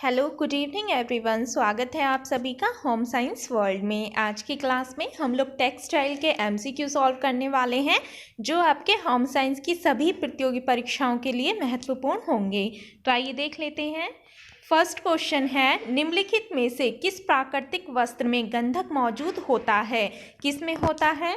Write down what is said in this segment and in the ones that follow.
Hello good evening everyone. स्वागत है आप सभी का होम साइंस वर्ल्ड में। आज की क्लास में हम लोग टेक्सटाइल के एमसीक्यू सॉल्व करने वाले हैं जो आपके होम साइंस की सभी प्रतियोगी परीक्षाओं के लिए महत्वपूर्ण होंगे। तो आइए देख लेते हैं। फर्स्ट क्वेश्चन है, निम्नलिखित में से किस प्राकृतिक वस्त्र में गंधक मौजूद होता है? किस में होता है?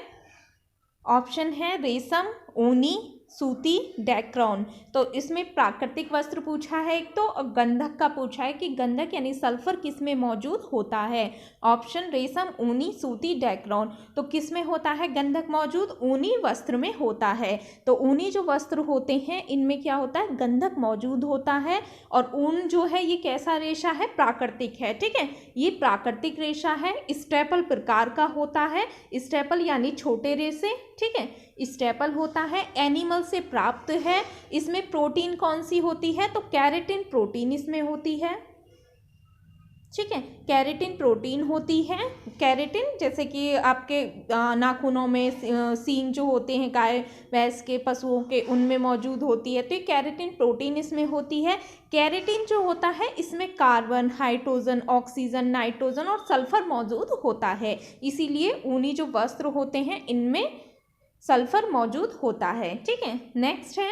ऑप्शन है रेशम, ऊनी, सूती, डैक्रॉन। तो इसमें प्राकृतिक वस्त्र पूछा है एक तो, और गंधक का पूछा है कि गंधक यानी सल्फर किस में मौजूद होता है। ऑप्शन रेशम, ऊनी, सूती, डैक्रॉन। तो किस में होता है गंधक मौजूद? ऊनी वस्त्र में होता है। तो ऊनी जो वस्त्र होते हैं इनमें क्या होता है? गंधक मौजूद होता है। और ऊन जो है ये कैसा रेशा है? प्राकृतिक है। ठीक है, ये प्राकृतिक रेशा है, स्टेपल प्रकार का होता है। स्टेपल यानी छोटे रेशे। ठीक है, स्टेपल होता है, एनिमल से प्राप्त है। इसमें प्रोटीन कौन सी होती है? तो केराटिन प्रोटीन इसमें होती है। ठीक है, केराटिन प्रोटीन होती है। केराटिन जैसे कि आपके नाखूनों में सींग जो होते हैं गाय भैंस के पशुओं के, उनमें मौजूद होती है। तो ये केराटिन प्रोटीन इसमें होती है। केराटिन जो होता है इसमें कार्बन, हाइड्रोजन, ऑक्सीजन, नाइट्रोजन और सल्फर मौजूद होता है। इसीलिए ऊनी जो वस्त्र होते हैं इनमें सल्फर मौजूद होता है। ठीक है, नेक्स्ट है,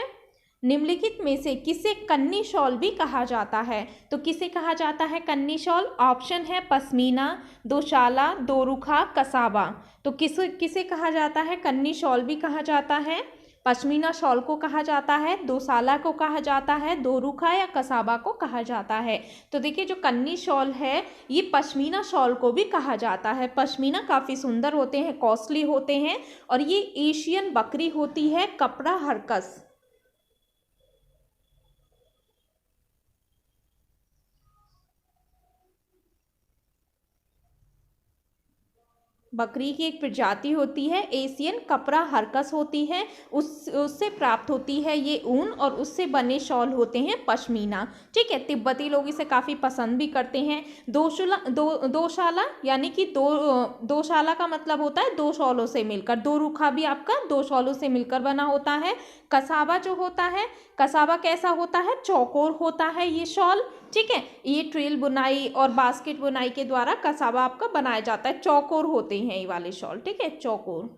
निम्नलिखित में से किसे कन्नी शॉल भी कहा जाता है? तो किसे कहा जाता है कन्नी शॉल? ऑप्शन है पश्मीना, दोशाला, दोरुखा, कसाबा। तो किसे कहा जाता है कन्नी शॉल भी कहा जाता है? पश्मीना शॉल को कहा जाता है, दोशाला को कहा जाता है, दोरुखा या कसाबा को कहा जाता है। तो देखिए जो कन्नी शॉल है ये पश्मीना शॉल को भी कहा जाता है। पश्मीना काफ़ी सुंदर होते हैं, कॉस्टली होते हैं, और ये एशियन बकरी होती है, कपड़ा हरकस। बकरी की एक प्रजाति होती है, एशियन कपड़ा हरकस होती है, उससे प्राप्त होती है ये ऊन, और उससे बने शॉल होते हैं पश्मीना। ठीक है, तिब्बती लोग इसे काफ़ी पसंद भी करते हैं। दोशाला यानी कि दोशाला का मतलब होता है दो शॉलों से मिलकर। दोरुखा भी आपका दो शॉलों से मिलकर बना होता है। कसाबा जो होता है, कसाबा कैसा होता है? चौकोर होता है ये शॉल। ठीक है, ये ट्रिल बुनाई और बास्केट बुनाई के द्वारा कसाबा आपका बनाया जाता है। चौकोर होते हैं ये वाले शॉल। ठीक है, चौकोर,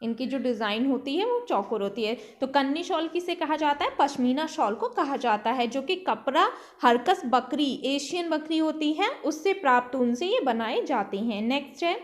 इनकी जो डिज़ाइन होती है वो चौकोर होती है। तो कन्नी शॉल किसे कहा जाता है? पश्मीना शॉल को कहा जाता है, जो कि कपड़ा हरकस बकरी, एशियन बकरी होती है, उससे प्राप्त ऊन से ये बनाए जाते हैं। नेक्स्ट है,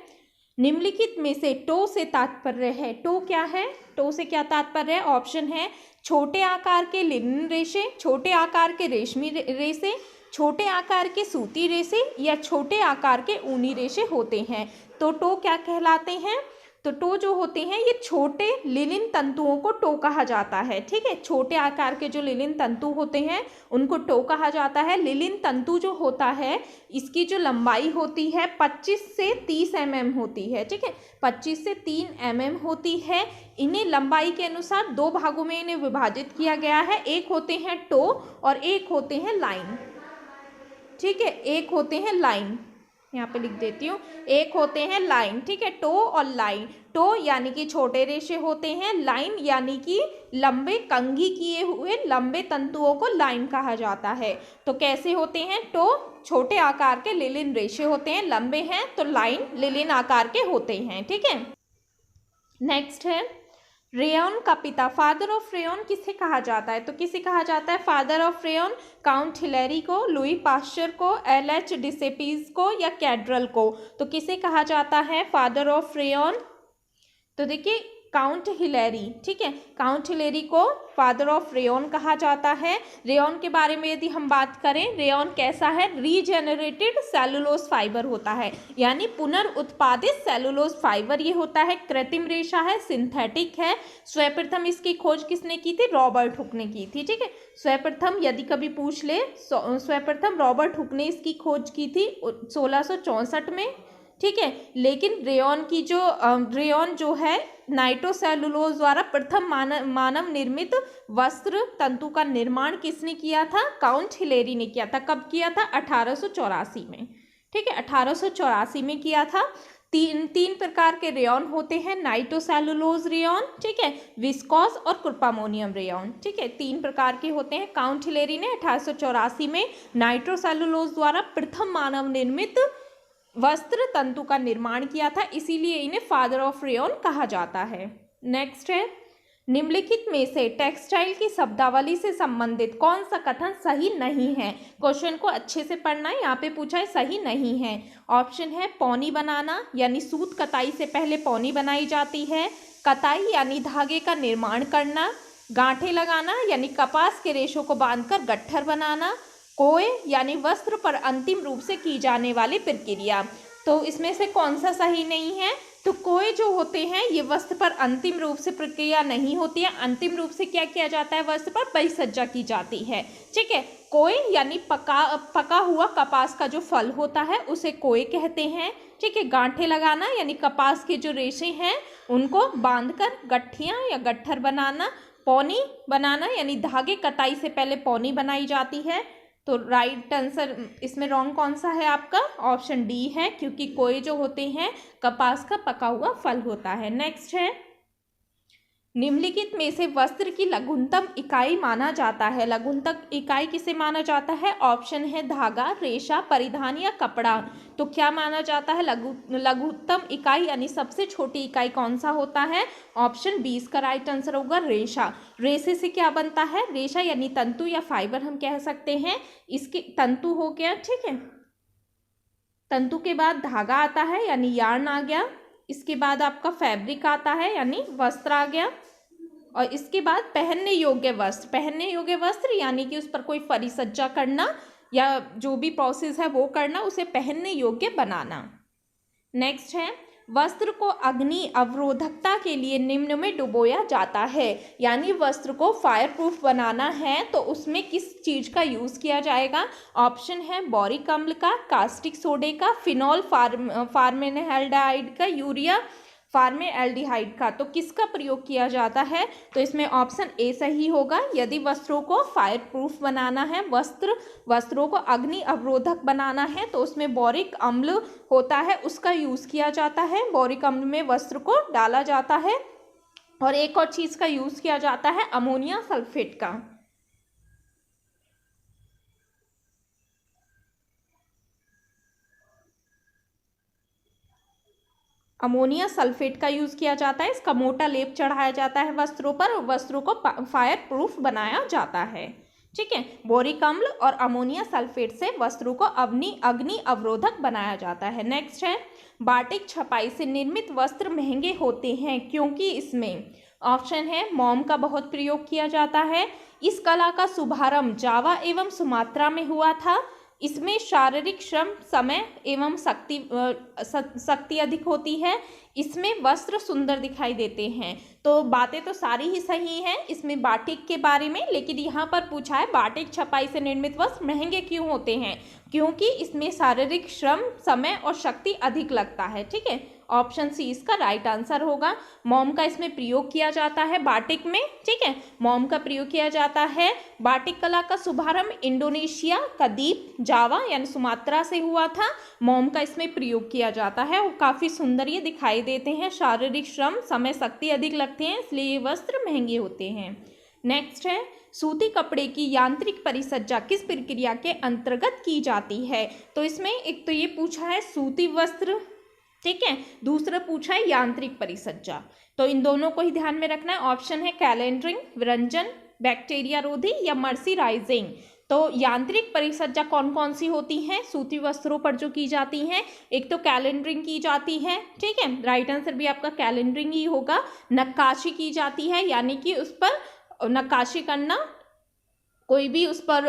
निम्नलिखित में से टो से तात्पर्य है? टो क्या है? टो से क्या तात्पर्य है? ऑप्शन है छोटे आकार के लिनन रेशे, छोटे आकार के रेशमी रेशे, छोटे आकार के सूती रेशे, या छोटे आकार के ऊनी रेशे होते हैं। तो टो क्या कहलाते हैं? तो टो जो होते हैं ये छोटे लिनिन तंतुओं को टो कहा जाता है। ठीक है, छोटे आकार के जो लिनिन तंतु होते हैं उनको टो कहा जाता है। लिनिन तंतु जो होता है इसकी जो लंबाई होती है 25 से 30 mm होती है। ठीक है, 25 से 3 mm होती है। इन्हें लंबाई के अनुसार दो भागों में इन्हें विभाजित किया गया है। एक होते हैं टो और एक होते हैं लाइन। ठीक है, एक होते हैं लाइन, यहाँ पे लिख देती हूँ, एक होते हैं लाइन। ठीक है, टो और लाइन। टो यानी कि छोटे रेशे होते हैं, लाइन यानी कि लंबे कंघी किए हुए लंबे तंतुओं को लाइन कहा जाता है। तो कैसे होते हैं? टो छोटे आकार के लिनिन रेशे होते हैं, लंबे हैं, तो लाइन लिनिन आकार के होते हैं। ठीक है, नेक्स्ट है, रेयन का पिता, फादर ऑफ रेयन किसे कहा जाता है? तो किसे कहा जाता है father of rayon? Count Hillary को, लुई पास्चर को, एलएच डिसेपीज को, या कैड्रल को? तो किसे कहा जाता है फादर ऑफ रेयन? तो देखिए काउंट हिलेरी। ठीक है, काउंट हिलेरी को फादर ऑफ रेयन कहा जाता है। रेयन के बारे में यदि हम बात करें, रेयन कैसा है? रीजेनरेटेड सेलुलोज फाइबर होता है, यानी पुनर्उत्पादित सेलुलोज फाइबर ये होता है। कृत्रिम रेशा है, सिंथेटिक है। सर्वप्रथम इसकी खोज किसने की थी? रॉबर्ट हुक ने की थी। ठीक है, सर्वप्रथम यदि कभी पूछ ले, सर्वप्रथम रॉबर्ट हुक ने इसकी खोज की थी 1664 में। ठीक है, लेकिन रेयन जो है नाइट्रोसेलुलोज द्वारा प्रथम मानव निर्मित वस्त्र तंतु का निर्माण किसने किया था? काउंट हिलेरी ने किया था। कब किया था? 1884 में। ठीक है, 1884 में किया था। तीन तीन प्रकार के रेयॉन होते हैं, नाइट्रोसेलुलोज रेयॉन, ठीक है, विस्कोस और कुर्पामोनियम रेयॉन, ठीक है, तीन प्रकार के होते हैं। काउंट हिलेरी ने 1884 में नाइट्रोसेलुलोज द्वारा प्रथम मानव निर्मित वस्त्र तंतु का निर्माण किया था, इसीलिए इन्हें फादर ऑफ रेयॉन कहा जाता है। नेक्स्ट है, निम्नलिखित में से टेक्सटाइल की शब्दावली से संबंधित कौन सा कथन सही नहीं है। क्वेश्चन को अच्छे से पढ़ना है, यहाँ पे पूछा है सही नहीं है। ऑप्शन है पौनी बनाना, यानी सूत कताई से पहले पौनी बनाई जाती है। कताई यानी धागे का निर्माण करना। गांठें लगाना यानी कपास के रेशों को बांधकर गट्ठर बनाना। कोय यानी वस्त्र पर अंतिम रूप से की जाने वाली प्रक्रिया। तो इसमें से कौन सा सही नहीं है? तो कोय जो होते हैं ये वस्त्र पर अंतिम रूप से प्रक्रिया नहीं होती है। अंतिम रूप से क्या किया जाता है? वस्त्र पर परिसज्जा की जाती है, ठीक है। कोय यानी पका हुआ कपास का जो फल होता है उसे कोय कहते हैं, ठीक है। गांठें लगाना यानी कपास के जो रेशे हैं उनको बांधकर गठियाँ या गट्ठर बनाना। पौनी बनाना यानी धागे कटाई से पहले पौनी बनाई जाती है। तो राइट आंसर इसमें रॉन्ग कौन सा है आपका? ऑप्शन डी है, क्योंकि कोय जो होते हैं कपास का पका हुआ फल होता है। नेक्स्ट है, निम्नलिखित में से वस्त्र की लघुतम इकाई माना जाता है। लघुतम इकाई किसे माना जाता है? ऑप्शन है धागा, रेशा, परिधान या कपड़ा। तो क्या माना जाता है? लघुतम इकाई यानी सबसे छोटी इकाई कौन सा होता है? ऑप्शन बी इसका राइट आंसर होगा रेशा। रेशे से क्या बनता है? रेशा यानी तंतु या फाइबर हम कह सकते हैं। इसके तंतु हो गया, ठीक है। तंतु के बाद धागा आता है यानी यार्न आ गया। इसके बाद आपका फैब्रिक आता है यानी वस्त्र आ गया। और इसके बाद पहनने योग्य वस्त्र। पहनने योग्य वस्त्र यानी कि उस पर कोई परिसज्जा करना या जो भी प्रोसेस है वो करना, उसे पहनने योग्य बनाना। नेक्स्ट है, वस्त्र को अग्नि अवरोधकता के लिए निम्न में डुबोया जाता है। यानी वस्त्र को फायर प्रूफ बनाना है तो उसमें किस चीज़ का यूज़ किया जाएगा? ऑप्शन है बोरिक अम्ल का, कास्टिक सोडे का, फिनॉल फार्मेल्डिहाइड का, यूरिया फार्मेल्डिहाइड का। तो किसका प्रयोग किया जाता है? तो इसमें ऑप्शन ए सही होगा। यदि वस्त्रों को फायर प्रूफ बनाना है, वस्त्रों को अग्नि अवरोधक बनाना है तो उसमें बोरिक अम्ल होता है, उसका यूज़ किया जाता है। बोरिक अम्ल में वस्त्र को डाला जाता है। और एक और चीज़ का यूज़ किया जाता है अमोनिया सल्फेट का। अमोनिया सल्फेट का यूज़ किया जाता है। इसका मोटा लेप चढ़ाया जाता है वस्त्रों पर और वस्त्रों को फायर प्रूफ बनाया जाता है, ठीक है। बोरिक अम्ल और अमोनिया सल्फेट से वस्त्रों को अग्नि अवरोधक बनाया जाता है। नेक्स्ट है, बाटिक छपाई से निर्मित वस्त्र महंगे होते हैं क्योंकि इसमें ऑप्शन है मोम का बहुत प्रयोग किया जाता है। इस कला का शुभारंभ जावा एवं सुमात्रा में हुआ था। इसमें शारीरिक श्रम, समय एवं शक्ति अधिक होती है। इसमें वस्त्र सुंदर दिखाई देते हैं। तो बातें तो सारी ही सही हैं इसमें बाटिक के बारे में, लेकिन यहाँ पर पूछा है बाटिक छपाई से निर्मित वस्त्र महंगे क्यों होते हैं? क्योंकि इसमें शारीरिक श्रम, समय और शक्ति अधिक लगता है, ठीक है। ऑप्शन सी इसका राइट आंसर होगा। मोम का इसमें प्रयोग किया जाता है बाटिक में, ठीक है। मोम का प्रयोग किया जाता है। बाटिक कला का शुभारंभ इंडोनेशिया का द्वीप जावा यानी सुमात्रा से हुआ था। मोम का इसमें प्रयोग किया जाता है और काफ़ी सुंदर ये दिखाई देते हैं। शारीरिक श्रम, समय, शक्ति अधिक लगते हैं, इसलिए ये वस्त्र महंगे होते हैं। नेक्स्ट है, सूती कपड़े की यांत्रिक परिसज्जा किस प्रक्रिया के अंतर्गत की जाती है? तो इसमें एक तो ये पूछा है सूती वस्त्र, ठीक है। दूसरा पूछा है यांत्रिक परिसज्जा। तो इन दोनों को ही ध्यान में रखना है। ऑप्शन है कैलेंडरिंग, विरंजन, बैक्टीरिया रोधी या मर्सिराइजिंग। तो यांत्रिक परिसज्जा कौन कौन सी होती हैं सूती वस्त्रों पर जो की जाती हैं? एक तो कैलेंडरिंग की जाती है, ठीक है। राइट आंसर भी आपका कैलेंडरिंग ही होगा। नक्काशी की जाती है यानी कि उस पर नक्काशी करना, कोई भी उस पर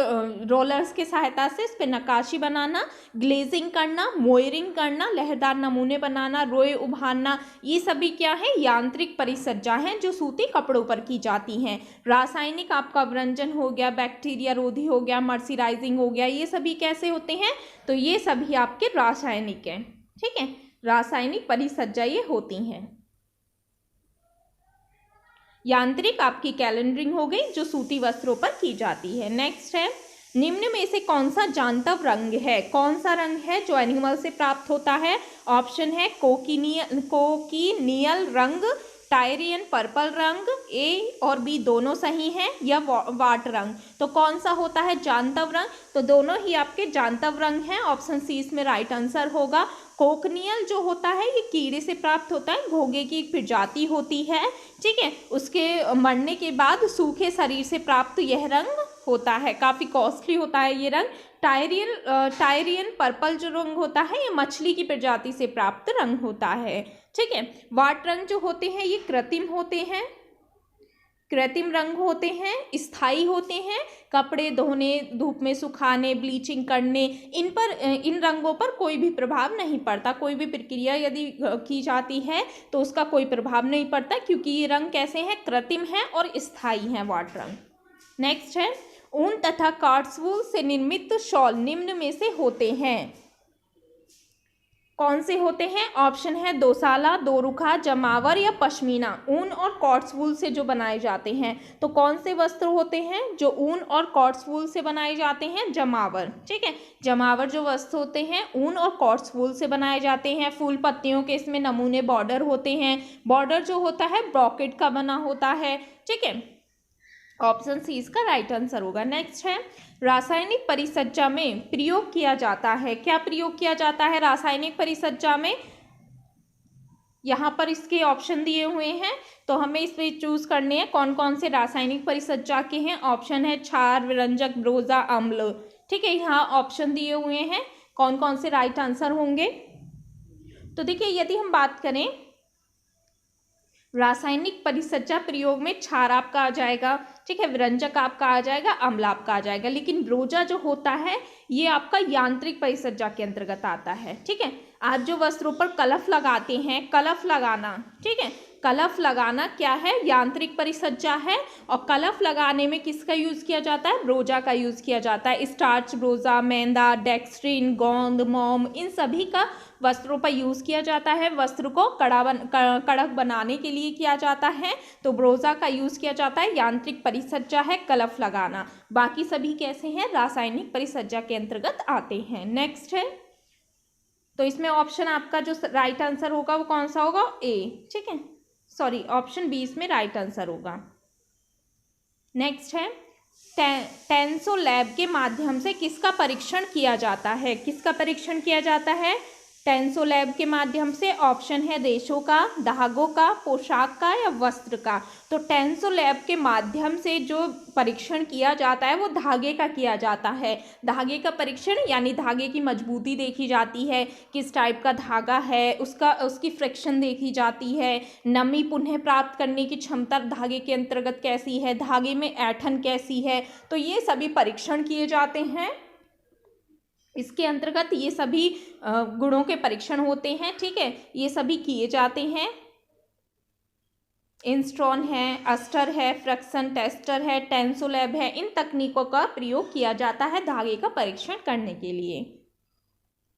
रोलर्स की सहायता से उस पर नक्काशी बनाना। ग्लेजिंग करना, मोयरिंग करना, लहरदार नमूने बनाना, रोए उभारना, ये सभी क्या है? यांत्रिक परिसज्जा हैं जो सूती कपड़ों पर की जाती हैं। रासायनिक आपका विरंजन हो गया, बैक्टीरिया रोधी हो गया, मर्सिराइजिंग हो गया, ये सभी कैसे होते हैं? तो ये सभी आपके रासायनिक हैं, ठीक है। रासायनिक परिसज्जा ये होती हैं। यांत्रिक आपकी कैलेंडरिंग हो गई जो सूती वस्त्रों पर की जाती है। नेक्स्ट है, निम्न में से कौन सा जानतव रंग है? कौन सा रंग है जो एनिमल से प्राप्त होता है? ऑप्शन है कोकिनियल रंग, टायरियन पर्पल रंग, ए और बी दोनों सही हैं, या वाट रंग। तो कौन सा होता है जानतव रंग? तो दोनों ही आपके जानतव रंग हैं। ऑप्शन सी इसमें राइट आंसर होगा। कोकनियल जो होता है ये कीड़े से प्राप्त होता है, घोंघे की एक प्रजाति होती है, ठीक है। उसके मरने के बाद सूखे शरीर से प्राप्त यह रंग होता है, काफ़ी कॉस्टली होता है ये रंग। टायरियन पर्पल जो रंग होता है ये मछली की प्रजाति से प्राप्त रंग होता है, ठीक है। वाट रंग जो होते हैं ये कृत्रिम होते हैं, कृत्रिम रंग होते हैं, स्थायी होते हैं। कपड़े धोने, धूप में सुखाने, ब्लीचिंग करने, इन रंगों पर कोई भी प्रभाव नहीं पड़ता। कोई भी प्रक्रिया यदि की जाती है तो उसका कोई प्रभाव नहीं पड़ता, क्योंकि ये रंग कैसे हैं? कृत्रिम हैं और स्थायी हैं वाट रंग। नेक्स्ट है ऊन तथा कॉटसवुल से निर्मित शॉल निम्न में से होते हैं। कौन से होते हैं? ऑप्शन है दोसाला, दोरुखा, जमावर या पश्मीना। ऊन और कॉटसवुल से जो बनाए जाते हैं, तो कौन से वस्त्र होते हैं जो ऊन और कॉटसवुल से बनाए जाते हैं? जमावर, ठीक है। जमावर जो वस्त्र होते हैं ऊन और कॉटसवुल से बनाए जाते हैं। फूल पत्तियों के इसमें नमूने बॉर्डर होते हैं। बॉर्डर जो होता है ब्रॉकेट का बना होता है, ठीक है। ऑप्शन सी इसका राइट आंसर होगा। नेक्स्ट है रासायनिक परिचर्या में प्रयोग किया जाता है। क्या प्रयोग किया जाता है रासायनिक परिचर्या में? यहाँ पर इसके ऑप्शन दिए हुए हैं, तो हमें इसमें चूज करने हैं कौन कौन से रासायनिक परिचर्या के हैं। ऑप्शन है क्षार, विरंजक, ब्रोजा, अम्ल, ठीक है। यहाँ ऑप्शन दिए हुए हैं, कौन कौन से राइट आंसर होंगे। तो देखिए यदि हम बात करें रासायनिक परिचर्या प्रयोग में क्षार आपका आ जाएगा, ठीक है, विरंजक आपका आ जाएगा, अम्ल आपका आ जाएगा। लेकिन ब्रोजा जो होता है ये आपका यांत्रिक परिचर्या के अंतर्गत आता है, ठीक है। आप जो वस्त्रों पर कलफ लगाते हैं, कलफ लगाना, ठीक है, कलफ लगाना क्या है? यांत्रिक परिचर्या है। और कलफ लगाने में किसका यूज किया जाता है? ब्रोजा का यूज किया जाता है। स्टार्च ब्रोजा, मैदा, डेक्स्ट्रिन, गोंद, मोम, इन सभी का वस्त्रों पर यूज किया जाता है। वस्त्र को कड़क बनाने के लिए किया जाता है, तो ब्रोजा का यूज किया जाता है। यांत्रिक परिचर्या है कलफ लगाना। बाकी सभी कैसे हैं? रासायनिक परिचर्या के अंतर्गत आते हैं। नेक्स्ट है, तो इसमें ऑप्शन आपका जो राइट आंसर होगा वो कौन सा होगा? ए, ठीक है, सॉरी ऑप्शन बी इसमें राइट आंसर होगा। नेक्स्ट है टेंसो लैब के माध्यम से किसका परीक्षण किया जाता है? किसका परीक्षण किया जाता है टेंसो लैब के माध्यम से? ऑप्शन है रेशों का, धागों का, पोशाक का या वस्त्र का। तो टेंसो लैब के माध्यम से जो परीक्षण किया जाता है वो धागे का किया जाता है। धागे का परीक्षण यानी धागे की मजबूती देखी जाती है, किस टाइप का धागा है, उसकी फ्रिक्शन देखी जाती है, नमी पुनः प्राप्त करने की क्षमता धागे के अंतर्गत कैसी है, धागे में ऐंठन कैसी है। तो ये सभी परीक्षण किए जाते हैं, इसके अंतर्गत ये सभी गुणों के परीक्षण होते हैं, ठीक है, ये सभी किए जाते हैं। इंस्ट्रॉन है, अस्टर है, फ्रिक्शन टेस्टर है, टेंसो लैब है, इन तकनीकों का प्रयोग किया जाता है धागे का परीक्षण करने के लिए।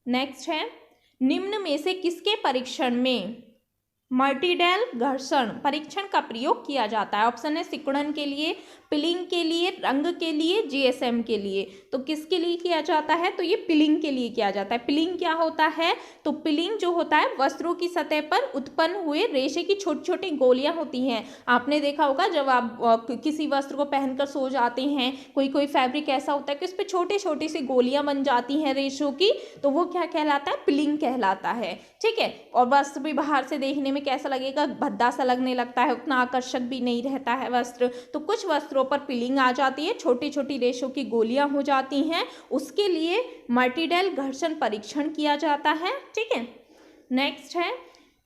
नेक्स्ट है निम्न में से किसके परीक्षण में मर्टिडेल घर्षण परीक्षण का प्रयोग किया जाता है? ऑप्शन है सिकुड़न के लिए, पिलिंग के लिए, रंग के लिए, जीएसएम के लिए। तो किसके लिए किया जाता है? तो ये पिलिंग के लिए किया जाता है। पिलिंग क्या होता है? तो पिलिंग जो होता है वस्त्रों की सतह पर उत्पन्न हुए रेशे की छोटी छोटी गोलियां होती हैं। आपने देखा होगा जब आप किसी वस्त्र को पहनकर सो जाते हैं, कोई फैब्रिक ऐसा होता है कि उस पर छोटी छोटी सी गोलियां बन जाती हैं रेशों की, तो वो क्या कहलाता है? पिलिंग कहलाता है, ठीक है। और वस्त्र भी बाहर से देखने में कैसा लगेगा? भद्दा सा लगने लगता है, उतना आकर्षक भी नहीं रहता है वस्त्र। तो कुछ वस्त्रों पर पिलिंग आ जाती है, छोटी छोटी रेशों की गोलियां हो जाती हैं, उसके लिए मर्टिडेल घर्षण परीक्षण किया जाता है, ठीक है। नेक्स्ट है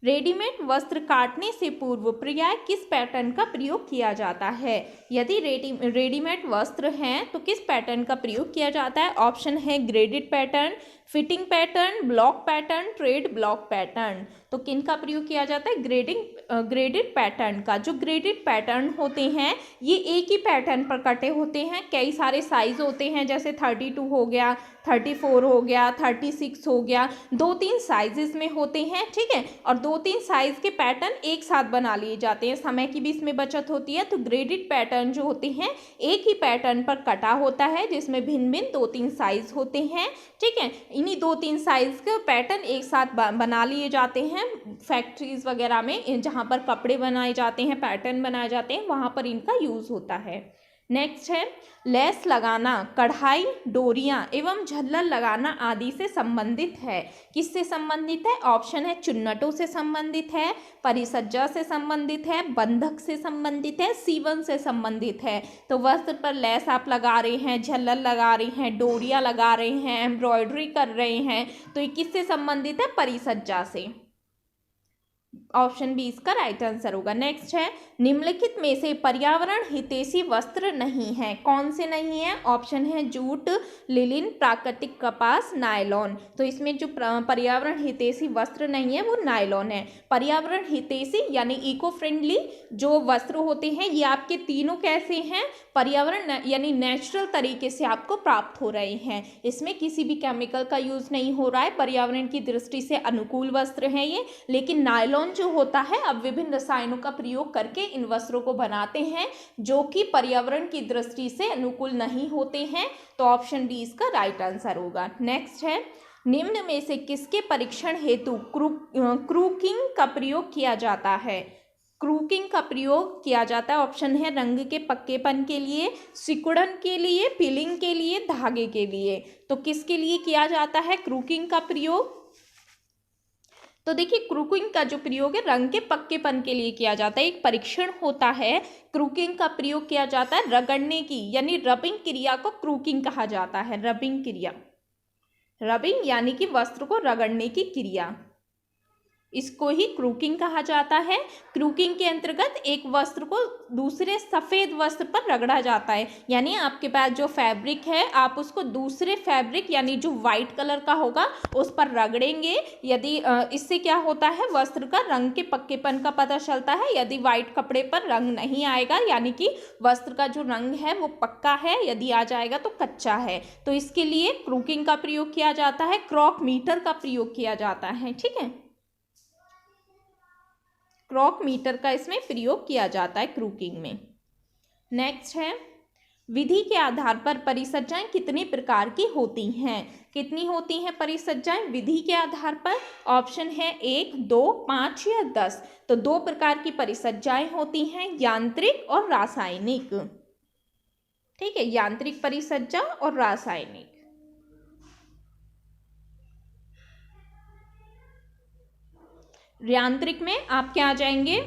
रेडीमेड वस्त्र काटने से पूर्व पर्याय किस पैटर्न का प्रयोग किया जाता है? यदि रेडीमेड वस्त्र हैं तो किस पैटर्न का प्रयोग किया जाता है? ऑप्शन है graded pattern, fitting pattern, block pattern, trade block pattern. तो किन का प्रयोग किया जाता है? ग्रेडेड पैटर्न का। जो ग्रेडेड पैटर्न होते हैं ये एक ही पैटर्न पर कटे होते हैं, कई सारे साइज होते हैं, जैसे 32 हो गया, 34 हो गया, 36 हो गया, 2-3 साइजेस में होते हैं, ठीक है। और 2-3 साइज के पैटर्न एक साथ बना लिए जाते हैं, समय की भी इसमें बचत होती है। तो ग्रेडेड पैटर्न जो होते हैं एक ही पैटर्न पर कटा होता है, जिसमें भिन्न भिन्न 2-3 साइज होते हैं, ठीक है। इन्हीं 2-3 साइज के पैटर्न एक साथ बना लिए जाते हैं फैक्ट्रीज वगैरह में, जहाँ पर कपड़े बनाए जाते हैं, पैटर्न बनाए जाते हैं, वहाँ पर इनका यूज होता है। नेक्स्ट है लेस लगाना कढ़ाई, डोरियां एवं झल्लर लगाना आदि से संबंधित है। किससे संबंधित है? ऑप्शन है चुन्नटों से संबंधित है, परिसज्जा से संबंधित है, बंधक से संबंधित है, सीवन से संबंधित है। तो वस्त्र पर लेस आप लगा रहे हैं, झल्लर लगा रहे हैं, डोरियां लगा रहे हैं, एम्ब्रॉयडरी कर रहे हैं, तो ये किससे संबंधित है? परिसज्जा से। ऑप्शन बी इसका राइट आंसर होगा। नेक्स्ट है निम्नलिखित में से पर्यावरण हितैषी वस्त्र नहीं है। कौन से नहीं है? ऑप्शन है जूट, लिलिन, प्राकृतिक कपास, नायलॉन। तो इसमें जो पर्यावरण हितैषी वस्त्र नहीं है वो नायलॉन है। पर्यावरण हितैषी यानी इको फ्रेंडली जो वस्त्र होते हैं ये आपके तीनों कैसे हैं? पर्यावरण यानी नेचुरल तरीके से आपको प्राप्त हो रहे हैं, इसमें किसी भी केमिकल का यूज नहीं हो रहा है, पर्यावरण की दृष्टि से अनुकूल वस्त्र हैं ये। लेकिन नायलॉन जो होता है अब विभिन्न रसायनों का प्रयोग करके इन वस्त्रों को बनाते हैं जो कि पर्यावरण की दृष्टि से अनुकूल नहीं होते हैं। तो ऑप्शन डी इसका राइट आंसर होगा। नेक्स्ट है निम्न में से किसके परीक्षण हेतु क्रूकिंग का प्रयोग किया जाता है? क्रूकिंग का प्रयोग किया जाता है। ऑप्शन है रंग के पक्केपन के लिए, सिकुड़न के लिए, पीलिंग के लिए, धागे के लिए। तो किसके लिए किया जाता है क्रूकिंग का प्रयोग? तो देखिए क्रूकिंग का जो प्रयोग है रंग के पक्केपन के लिए किया जाता है। एक परीक्षण होता है, क्रूकिंग का प्रयोग किया जाता है रगड़ने की, यानी रबिंग क्रिया को क्रूकिंग कहा जाता है। रबिंग क्रिया, रबिंग यानी कि वस्त्र को रगड़ने की क्रिया, इसको ही क्रूकिंग कहा जाता है। क्रूकिंग के अंतर्गत एक वस्त्र को दूसरे सफ़ेद वस्त्र पर रगड़ा जाता है, यानी आपके पास जो फैब्रिक है आप उसको दूसरे फैब्रिक यानी जो वाइट कलर का होगा उस पर रगड़ेंगे। यदि इससे क्या होता है वस्त्र का रंग के पक्केपन का पता चलता है। यदि वाइट कपड़े पर रंग नहीं आएगा यानी कि वस्त्र का जो रंग है वो पक्का है, यदि आ जाएगा तो कच्चा है। तो इसके लिए क्रूकिंग का प्रयोग किया जाता है, क्रॉक मीटर का प्रयोग किया जाता है, ठीक है। क्रॉक मीटर का इसमें प्रयोग किया जाता है क्रूकिंग में। नेक्स्ट है विधि के आधार पर परिसज्जाएं कितने प्रकार की होती हैं? कितनी होती हैं परिसज्जाएं विधि के आधार पर? ऑप्शन है 1, 2, 5 या 10। तो 2 प्रकार की परिसज्जाएं होती हैं, यांत्रिक और रासायनिक, ठीक है। यांत्रिक परिसज्जा और रासायनिक। यांत्रिक में आप क्या आ जाएंगे?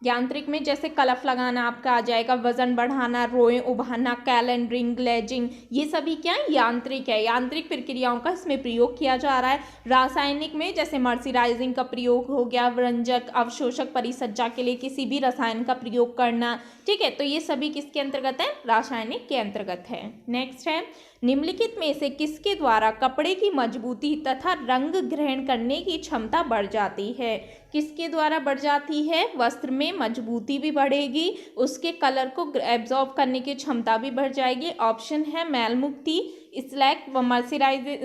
यांत्रिक में जैसे कलफ लगाना आपका आ जाएगा, वजन बढ़ाना, रोएं उभारना, कैलेंडरिंग, ग्लेजिंग, ये सभी क्या है? यांत्रिक है। यांत्रिक प्रक्रियाओं का इसमें प्रयोग किया जा रहा है। रासायनिक में जैसे मर्सराइजिंग का प्रयोग हो गया, व्यंजक अवशोषक परिसज्जा के लिए किसी भी रसायन का प्रयोग करना, ठीक है। तो ये सभी किसके अंतर्गत है? रासायनिक के अंतर्गत है। नेक्स्ट है निम्नलिखित में से किसके द्वारा कपड़े की मजबूती तथा रंग ग्रहण करने की क्षमता बढ़ जाती है? किसके द्वारा बढ़ जाती है? वस्त्र में मजबूती भी बढ़ेगी, उसके कलर को एब्जॉर्ब करने की क्षमता भी बढ़ जाएगी। ऑप्शन है मैल मुक्ति, स्लैक,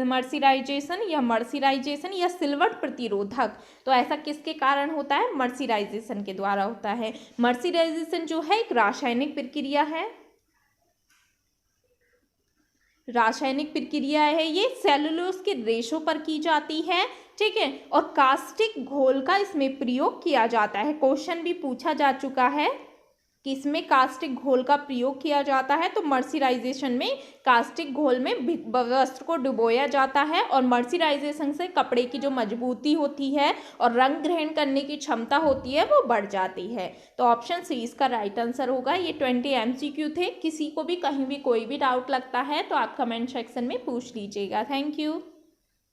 मर्सिराइजेशन या सिलवट प्रतिरोधक। तो ऐसा किसके कारण होता है? मर्सिराइजेशन के द्वारा होता है। मर्सिराइजेशन जो है एक रासायनिक प्रक्रिया है, रासायनिक प्रक्रिया है ये, सेलुलोज के रेशों पर की जाती है, ठीक है। और कास्टिक घोल का इसमें प्रयोग किया जाता है। क्वेश्चन भी पूछा जा चुका है कि इसमें कास्टिक घोल का प्रयोग किया जाता है। तो मर्सिराइजेशन में कास्टिक घोल में वस्त्र को डुबोया जाता है और मर्सिराइजेशन से कपड़े की जो मजबूती होती है और रंग ग्रहण करने की क्षमता होती है वो बढ़ जाती है। तो ऑप्शन सी इसका राइट आंसर होगा। ये 20 MCQ थे। किसी को भी कहीं भी कोई भी डाउट लगता है तो आप कमेंट सेक्शन में पूछ लीजिएगा। Thank you.